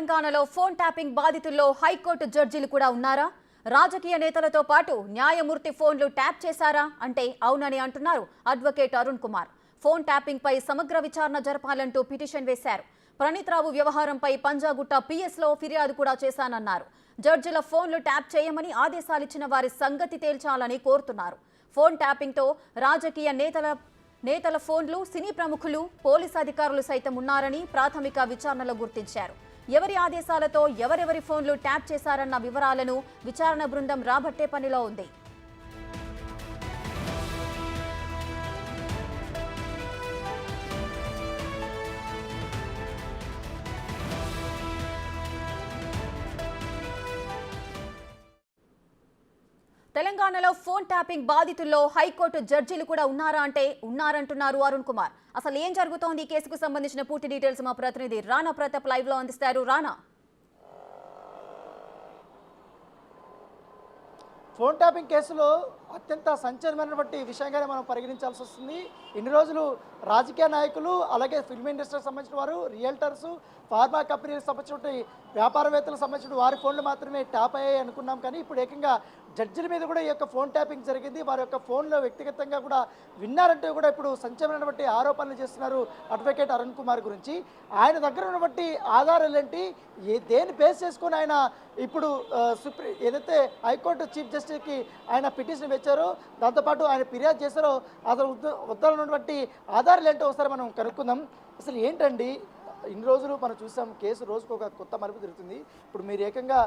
తెలంగాణలో phone tapping బాధితుల్లో high court జడ్జీలు కూడా ఉన్నారా? రాజకీయ నేతలతో పాటు న్యాయమూర్తి ఫోన్లు ట్యాప్ చేశారా అంటే అవునని అంటున్నారు advocate Arun Kumar. Phone tapping పై సమగ్ర విచారణ జరపాలంటూ పిటిషన్ వేశారు. ప్రణీత్ రావు వ్యవహారంపై పంజాగుట్ట పిఎస్లో ఫిర్యాదు కూడా చేశానన్నారు. జడ్జిల ఫోన్లు ట్యాప్ చేయమని ఆదేశాలిచ్చిన వారి సంగతి తేల్చాలని కోరుతున్నారు. ఫోన్ ట్యాపింగ్తో రాజకీయ నేతల ఫోన్లు, సినీ ప్రముఖులు, పోలీసు అధికారులు సైతం ఉన్నారని ప్రాథమిక విచారణలో గుర్తించారు. ఎవరి ఆదేశాలతో ఎవరెవరి ఫోన్లు ట్యాప్ చేశారన్న వివరాలను విచారణ బృందం రాబట్టే పనిలో ఉంది. తెలంగాణలో ఫోన్ ట్యాపింగ్ బాధితుల్లో హైకోర్టు జడ్జీలు కూడా ఉన్నారా అంటే ఉన్నారంటున్నారు అరుణ్ కుమార్. అసలు ఏం జరుగుతోంది ఈ కేసుకు సంబంధించిన పూర్తి డీటెయిల్స్ మా ప్రతినిధి రాణా ప్రతాప్ లైవ్ లో అందిస్తారు. రాణా, ఫోన్ ట్యాపింగ్ కేసులో అత్యంత సంచలనమైనటువంటి విషయంగానే మనం పరిగణించాల్సి వస్తుంది. ఇన్ని రోజులు రాజకీయ నాయకులు, అలాగే ఫిల్మ్ ఇండస్ట్రీకి సంబంధించిన వారు, రియల్టర్సు, ఫార్మా కంపెనీలకు సంబంధించిన వ్యాపారవేత్తలకు సంబంధించిన వారి ఫోన్లు మాత్రమే ట్యాప్ అయ్యాయి అనుకున్నాం. కానీ ఇప్పుడు ఏకంగా జడ్జిల మీద కూడా ఈ యొక్క ఫోన్ ట్యాపింగ్ జరిగింది. వారి యొక్క ఫోన్లో వ్యక్తిగతంగా కూడా విన్నారంటూ కూడా ఇప్పుడు సంచలనమైనటువంటి ఆరోపణలు చేస్తున్నారు అడ్వకేట్ అరుణ్ కుమార్ గురించి. ఆయన దగ్గర ఉన్నటువంటి ఆధారాలు ఏంటి, దేన్ని బేస్ చేసుకొని ఆయన ఇప్పుడు ఏదైతే హైకోర్టు చీఫ్ జస్టిస్కి ఆయన పిటిషన్ వచ్చారో, దాంతోపాటు ఆయన ఫిర్యాదు చేశారో అతను ఉన్నటువంటి ఆధారాలు ఏంటో ఒకసారి మనం కనుక్కుందాం. అసలు ఏంటండి, ఇన్ని రోజులు మనం చూసాం కేసు రోజుకు ఒక కొత్త మలుపు తిరుగుతుంది. ఇప్పుడు మీరు ఏకంగా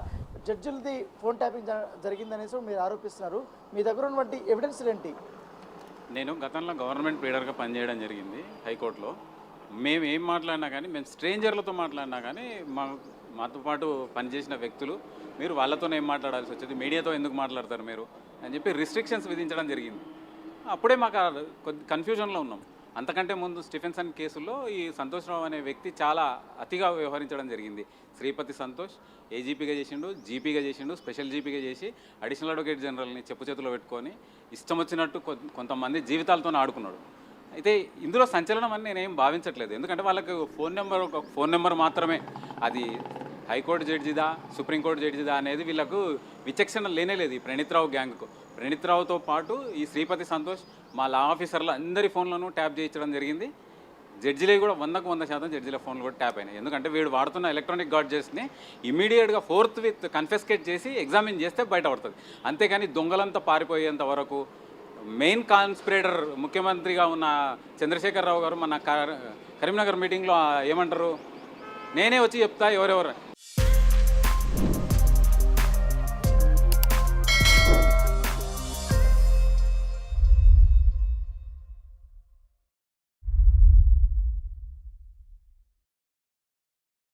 జడ్జిలది ఫోన్ ట్యాపింగ్ జరిగిందనేసి మీరు ఆరోపిస్తున్నారు. మీ దగ్గర ఉన్నటువంటి ఎవిడెన్స్ ఏంటి? నేను గతంలో గవర్నమెంట్ ప్లీడర్గా పనిచేయడం జరిగింది హైకోర్టులో. మేము ఏం మాట్లాడినా కానీ, మేము స్ట్రేంజర్లతో మాట్లాడినా కానీ మాతో పాటు పనిచేసిన వ్యక్తులు, మీరు వాళ్ళతో ఏం మాట్లాడాల్సి వచ్చేది, మీడియాతో ఎందుకు మాట్లాడతారు మీరు అని చెప్పి రిస్ట్రిక్షన్స్ విధించడం జరిగింది. అప్పుడే మాకు కొద్ది కన్ఫ్యూజన్లో ఉన్నాం. అంతకంటే ముందు స్టీఫెన్సన్ కేసులో ఈ సంతోష్ రావు అనే వ్యక్తి చాలా అతిగా వ్యవహరించడం జరిగింది. శ్రీపతి సంతోష్ ఏజీపీగా చేసిండు, జీపీగా చేసిండు, స్పెషల్ జీపీగా చేసి అడిషనల్ అడ్వకేట్ జనరల్ని చెప్పు చేతిలో పెట్టుకొని ఇష్టం వచ్చినట్టు కొంతమంది జీవితాలతో ఆడుకున్నాడు. అయితే ఇందులో సంచలనం అని నేనేం భావించట్లేదు. ఎందుకంటే వాళ్ళకి ఒక ఫోన్ నెంబర్ మాత్రమే, అది హైకోర్టు జడ్జిదా సుప్రీంకోర్టు జడ్జిదా అనేది వీళ్ళకు విచక్షణ లేనేలేదు ఈ ప్రణీత్ రావు గ్యాంగ్కు. ప్రణీత్ రావుతో పాటు ఈ శ్రీపతి సంతోష్ మా లా ఆఫీసర్లు అందరి ఫోన్లను ట్యాప్ చేయించడం జరిగింది. జడ్జిలే కూడా 100% జడ్జిల ఫోన్లు కూడా ట్యాప్ అయినాయి. ఎందుకంటే వీడు వాడుతున్న ఎలక్ట్రానిక్ గాడ్జెట్స్ని ఇమీడియట్గా ఫోర్త్ విత్ కన్ఫెస్కేట్ చేసి ఎగ్జామిన్ చేస్తే బయటపడుతుంది. అంతేకాని దొంగలంతా పారిపోయేంత వరకు మెయిన్ కాన్స్పిరేటర్ ముఖ్యమంత్రిగా ఉన్న చంద్రశేఖర్ రావు గారు మన కరీంనగర్ మీటింగ్లో ఏమంటారు, నేనే వచ్చి చెప్తా ఎవరెవరు